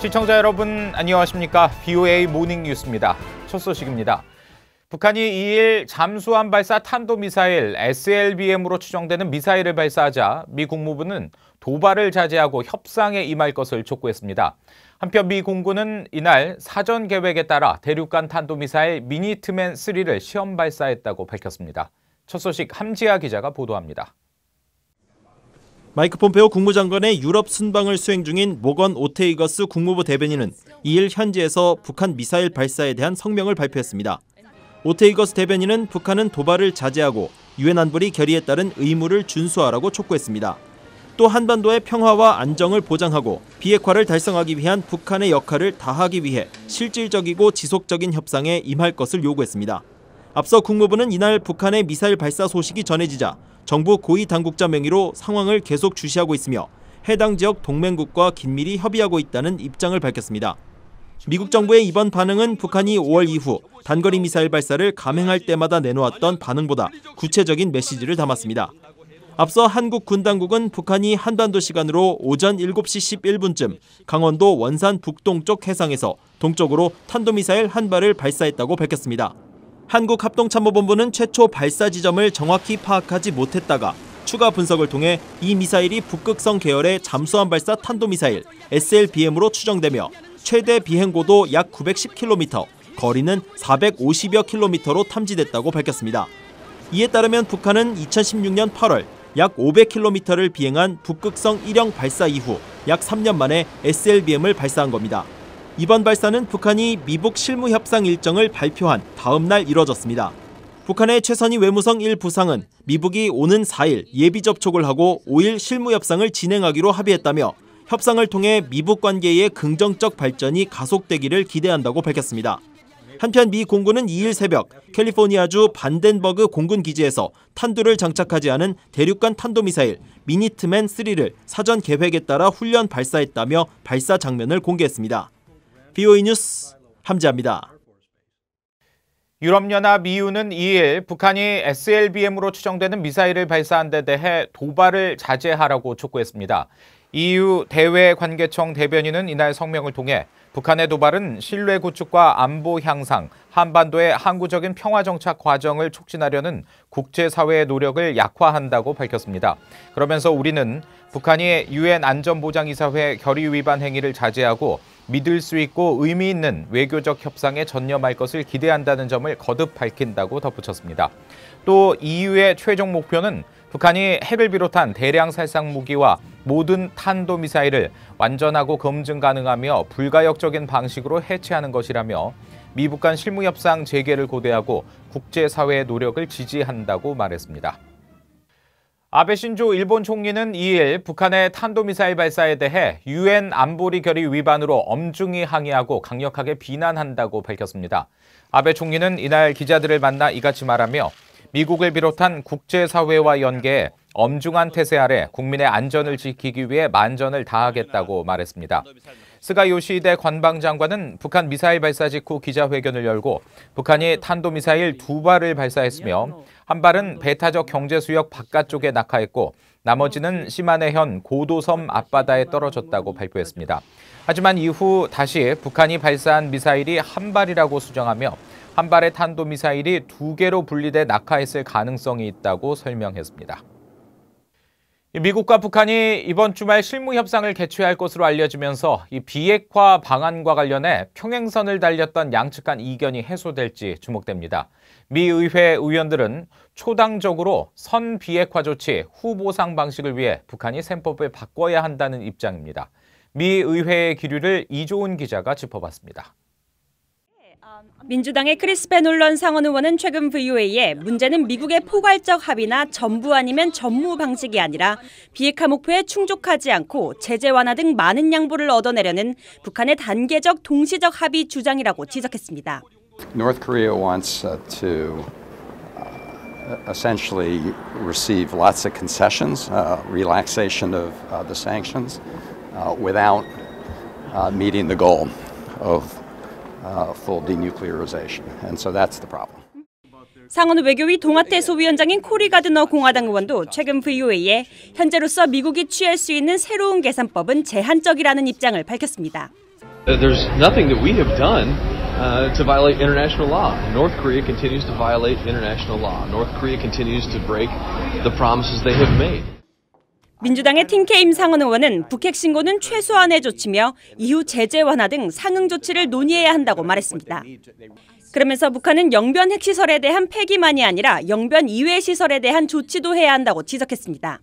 시청자 여러분 안녕하십니까? BOA 모닝 뉴스입니다. 첫 소식입니다. 북한이 2일 잠수함 발사 탄도미사일 SLBM으로 추정되는 미사일을 발사하자 미 국무부는 도발을 자제하고 협상에 임할 것을 촉구했습니다. 한편 미 공군은 이날 사전 계획에 따라 대륙간 탄도미사일 미니트맨3를 시험 발사했다고 밝혔습니다. 첫 소식 함지아 기자가 보도합니다. 마이크 폼페오 국무장관의 유럽 순방을 수행 중인 모건 오테이거스 국무부 대변인은 2일 현지에서 북한 미사일 발사에 대한 성명을 발표했습니다. 오테이거스 대변인은 북한은 도발을 자제하고 유엔 안보리 결의에 따른 의무를 준수하라고 촉구했습니다. 또 한반도의 평화와 안정을 보장하고 비핵화를 달성하기 위한 북한의 역할을 다하기 위해 실질적이고 지속적인 협상에 임할 것을 요구했습니다. 앞서 국무부는 이날 북한의 미사일 발사 소식이 전해지자 정부 고위 당국자 명의로 상황을 계속 주시하고 있으며 해당 지역 동맹국과 긴밀히 협의하고 있다는 입장을 밝혔습니다. 미국 정부의 이번 반응은 북한이 5월 이후 단거리 미사일 발사를 감행할 때마다 내놓았던 반응보다 구체적인 메시지를 담았습니다. 앞서 한국 군 당국은 북한이 한반도 시간으로 오전 7시 11분쯤 강원도 원산 북동쪽 해상에서 동쪽으로 탄도미사일 한 발을 발사했다고 밝혔습니다. 한국합동참모본부는 최초 발사 지점을 정확히 파악하지 못했다가 추가 분석을 통해 이 미사일이 북극성 계열의 잠수함 발사 탄도미사일 SLBM으로 추정되며 최대 비행고도 약 910km, 거리는 450여 킬로미터로 탐지됐다고 밝혔습니다. 이에 따르면 북한은 2016년 8월 약 500km를 비행한 북극성 1형 발사 이후 약 3년 만에 SLBM을 발사한 겁니다. 이번 발사는 북한이 미북 실무 협상 일정을 발표한 다음 날 이뤄졌습니다. 북한의 최선희 외무성 1 부상은 미북이 오는 4일 예비 접촉을 하고 5일 실무 협상을 진행하기로 합의했다며 협상을 통해 미북 관계의 긍정적 발전이 가속되기를 기대한다고 밝혔습니다. 한편 미 공군은 2일 새벽 캘리포니아주 반덴버그 공군 기지에서 탄두를 장착하지 않은 대륙간 탄도미사일 미니트맨3를 사전 계획에 따라 훈련 발사했다며 발사 장면을 공개했습니다. BOA 뉴스 함지아입니다. 유럽연합 EU는 2일 북한이 SLBM으로 추정되는 미사일을 발사한 데 대해 도발을 자제하라고 촉구했습니다. EU 대외관계청 대변인은 이날 성명을 통해 북한의 도발은 신뢰 구축과 안보 향상, 한반도의 항구적인 평화 정착 과정을 촉진하려는 국제사회의 노력을 약화한다고 밝혔습니다. 그러면서 우리는 북한이 유엔 안전보장이사회 결의 위반 행위를 자제하고 믿을 수 있고 의미 있는 외교적 협상에 전념할 것을 기대한다는 점을 거듭 밝힌다고 덧붙였습니다. 또 EU의 최종 목표는 북한이 핵을 비롯한 대량 살상 무기와 모든 탄도미사일을 완전하고 검증 가능하며 불가역적인 방식으로 해체하는 것이라며 미북 간 실무협상 재개를 고대하고 국제사회의 노력을 지지한다고 말했습니다. 아베 신조 일본 총리는 2일 북한의 탄도미사일 발사에 대해 유엔 안보리 결의 위반으로 엄중히 항의하고 강력하게 비난한다고 밝혔습니다. 아베 총리는 이날 기자들을 만나 이같이 말하며 미국을 비롯한 국제사회와 연계해 엄중한 태세 아래 국민의 안전을 지키기 위해 만전을 다하겠다고 말했습니다. 스가 요시히데 관방장관은 북한 미사일 발사 직후 기자회견을 열고 북한이 탄도미사일 2발을 발사했으며 한 발은 배타적 경제수역 바깥쪽에 낙하했고 나머지는 시마네현 고도섬 앞바다에 떨어졌다고 발표했습니다. 하지만 이후 다시 북한이 발사한 미사일이 한 발이라고 수정하며 한 발의 탄도미사일이 2개로 분리돼 낙하했을 가능성이 있다고 설명했습니다. 미국과 북한이 이번 주말 실무 협상을 개최할 것으로 알려지면서 이 비핵화 방안과 관련해 평행선을 달렸던 양측 간 이견이 해소될지 주목됩니다. 미 의회 의원들은 초당적으로 선 비핵화 조치 후 보상 방식을 위해 북한이 셈법을 바꿔야 한다는 입장입니다. 미 의회의 기류를 이조은 기자가 짚어봤습니다. 민주당의 크리스페 놀런 상원 의원은 최근 VOA에 문제는 미국의 포괄적 합의나 전부 아니면 전무 방식이 아니라 비핵화 목표에 충족하지 않고 제재 완화 등 많은 양보를 얻어내려는 북한의 단계적 동시적 합의 주장이라고 지적했습니다. North Korea wants to essentially receive lots of concessions, relaxation of the sanctions, without meeting the goal of full denuclearization, and so that's the problem. 상원 외교위 동아태 소위원장인 코리 가드너 공화당 의원도 최근 VOA에 현재로서 미국이 취할 수 있는 새로운 계산법은 제한적이라는 입장을 밝혔습니다. There's nothing that we have done to violate international law. North Korea continues to violate international law. North Korea continues to break the promises they have made. 민주당의 팀케임 상원 의원은 북핵 신고는 최소한의 조치며 이후 제재 완화 등 상응 조치를 논의해야 한다고 말했습니다. 그러면서 북한은 영변 핵시설에 대한 폐기만이 아니라 영변 이외 시설에 대한 조치도 해야 한다고 지적했습니다.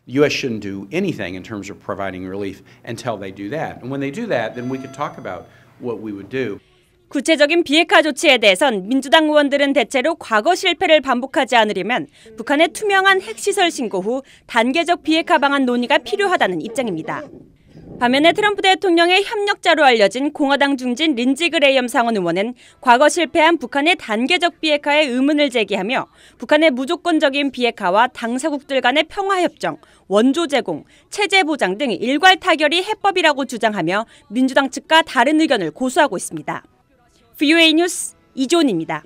The U.S. shouldn't do anything in terms of providing relief until they do that. And when they do that, then we could talk about what we would do. 구체적인 비핵화 조치에 대해선 민주당 의원들은 대체로 과거 실패를 반복하지 않으려면 북한의 투명한 핵시설 신고 후 단계적 비핵화 방안 논의가 필요하다는 입장입니다. 반면에 트럼프 대통령의 협력자로 알려진 공화당 중진 린지 그레이엄 상원 의원은 과거 실패한 북한의 단계적 비핵화에 의문을 제기하며 북한의 무조건적인 비핵화와 당사국들 간의 평화협정, 원조 제공, 체제 보장 등 일괄 타결이 해법이라고 주장하며 민주당 측과 다른 의견을 고수하고 있습니다. VOA 뉴스 이조은입니다.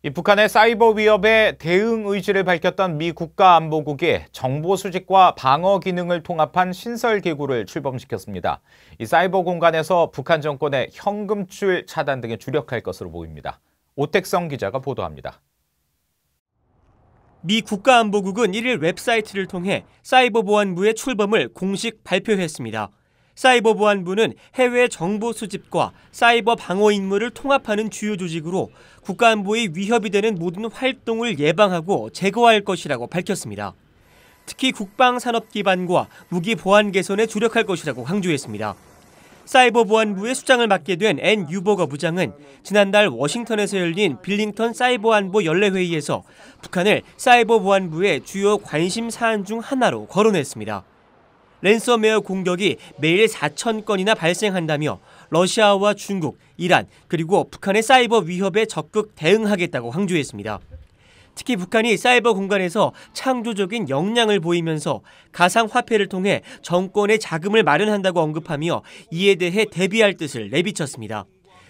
이 북한의 사이버 위협에 대응 의지를 밝혔던 미 국가안보국이 정보 수집과 방어 기능을 통합한 신설 기구를 출범시켰습니다. 이 사이버 공간에서 북한 정권의 현금출 차단 등에 주력할 것으로 보입니다. 오택성 기자가 보도합니다. 미 국가안보국은 1일 웹사이트를 통해 사이버보안부의 출범을 공식 발표했습니다. 사이버보안부는 해외 정보 수집과 사이버 방어 임무를 통합하는 주요 조직으로 국가안보에 위협이 되는 모든 활동을 예방하고 제거할 것이라고 밝혔습니다. 특히 국방산업 기반과 무기 보안 개선에 주력할 것이라고 강조했습니다. 사이버보안부의 수장을 맡게 된 앤 유버거 부장은 지난달 워싱턴에서 열린 빌링턴 사이버안보 연례회의에서 북한을 사이버보안부의 주요 관심 사안 중 하나로 거론했습니다. 랜섬웨어 공격이 매일 4,000건이나 발생한다며 러시아와 중국, 이란, 그리고 북한의 사이버 위협에 적극 대응하겠다고 강조했습니다. 특히 북한이 사이버 공간에서 창조적인 역량을 보이면서 가상화폐를 통해 정권의 자금을 마련한다고 언급하며 이에 대해 대비할 뜻을 내비쳤습니다.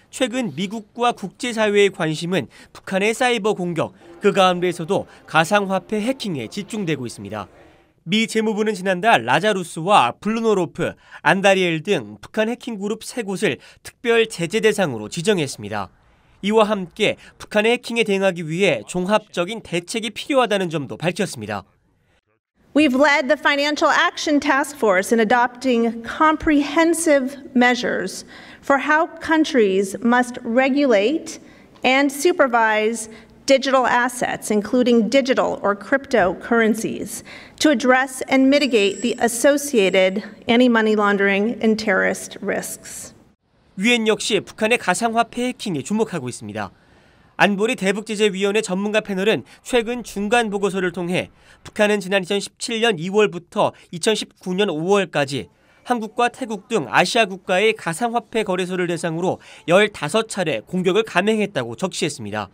최근 미국과 국제사회의 관심은 북한의 사이버 공격, 그 가운데에서도 가상화폐 해킹에 집중되고 있습니다. 미 재무부는 지난달 라자루스와 블루노로프, 안다리엘 등 북한 해킹 그룹 3곳을 특별 제재 대상으로 지정했습니다. 이와 함께 북한의 해킹에 대응하기 위해 종합적인 대책이 필요하다는 점도 밝혔습니다. We've led the Financial Action Task Force in adopting comprehensive measures for how countries must regulate and supervise digital assets, including digital or cryptocurrencies, to address and mitigate the associated anti-money laundering and terrorist risks. 유엔 역시 북한의 가상화폐 해킹에 주목하고 있습니다. 안보리 대북제재위원회 전문가 패널은 최근 중간 보고서를 통해 북한은 지난 2017년 2월부터 2019년 5월까지 한국과 태국 등 아시아 국가의 가상화폐 거래소를 대상으로 15차례 공격을 감행했다고 적시했습니다.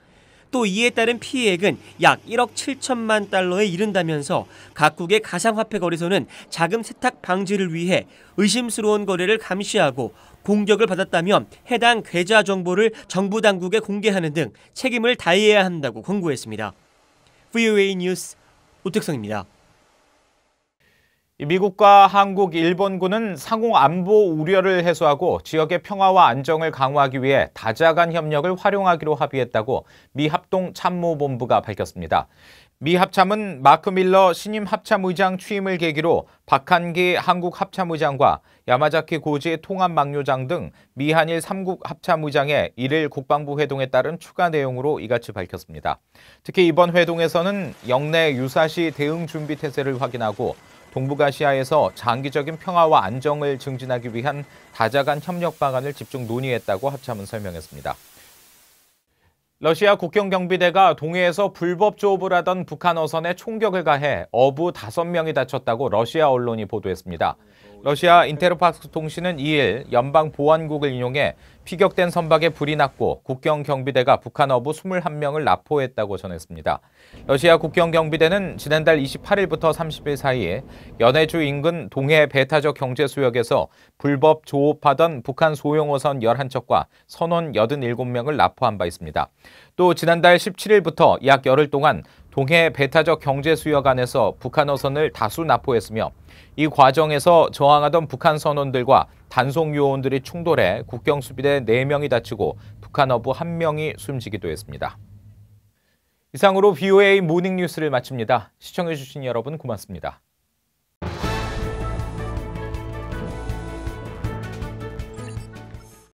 또 이에 따른 피해액은 약 1억 7천만 달러에 이른다면서 각국의 가상화폐 거래소는 자금 세탁 방지를 위해 의심스러운 거래를 감시하고 공격을 받았다면 해당 계좌 정보를 정부 당국에 공개하는 등 책임을 다해야 한다고 권고했습니다. VOA 뉴스 오택성입니다. 미국과 한국, 일본군은 상호 안보 우려를 해소하고 지역의 평화와 안정을 강화하기 위해 다자간 협력을 활용하기로 합의했다고 미 합동참모본부가 밝혔습니다. 미 합참은 마크 밀러 신임 합참의장 취임을 계기로 박한기 한국 합참의장과 야마자키 고지 통합막료장 등 미한일 3국 합참의장의 1일 국방부 회동에 따른 추가 내용으로 이같이 밝혔습니다. 특히 이번 회동에서는 영내 유사시 대응 준비 태세를 확인하고 동북아시아에서 장기적인 평화와 안정을 증진하기 위한 다자간 협력 방안을 집중 논의했다고 합참은 설명했습니다. 러시아 국경경비대가 동해에서 불법 조업을 하던 북한 어선에 총격을 가해 어부 5명이 다쳤다고 러시아 언론이 보도했습니다. 러시아 인테르팍스 통신은 2일 연방보안국을 인용해 피격된 선박에 불이 났고 국경경비대가 북한 어부 21명을 납포했다고 전했습니다. 러시아 국경경비대는 지난달 28일부터 30일 사이에 연해주 인근 동해 배타적 경제수역에서 불법 조업하던 북한 소형어선 11척과 선원 87명을 납포한 바 있습니다. 또 지난달 17일부터 약 열흘 동안 동해 배타적 경제수역 안에서 북한 어선을 다수 납포했으며 이 과정에서 저항하던 북한 선원들과 단속 요원들이 충돌해 국경수비대 4명이 다치고 북한 어부 1명이 숨지기도 했습니다. 이상으로 VOA 모닝뉴스를 마칩니다. 시청해주신 여러분 고맙습니다.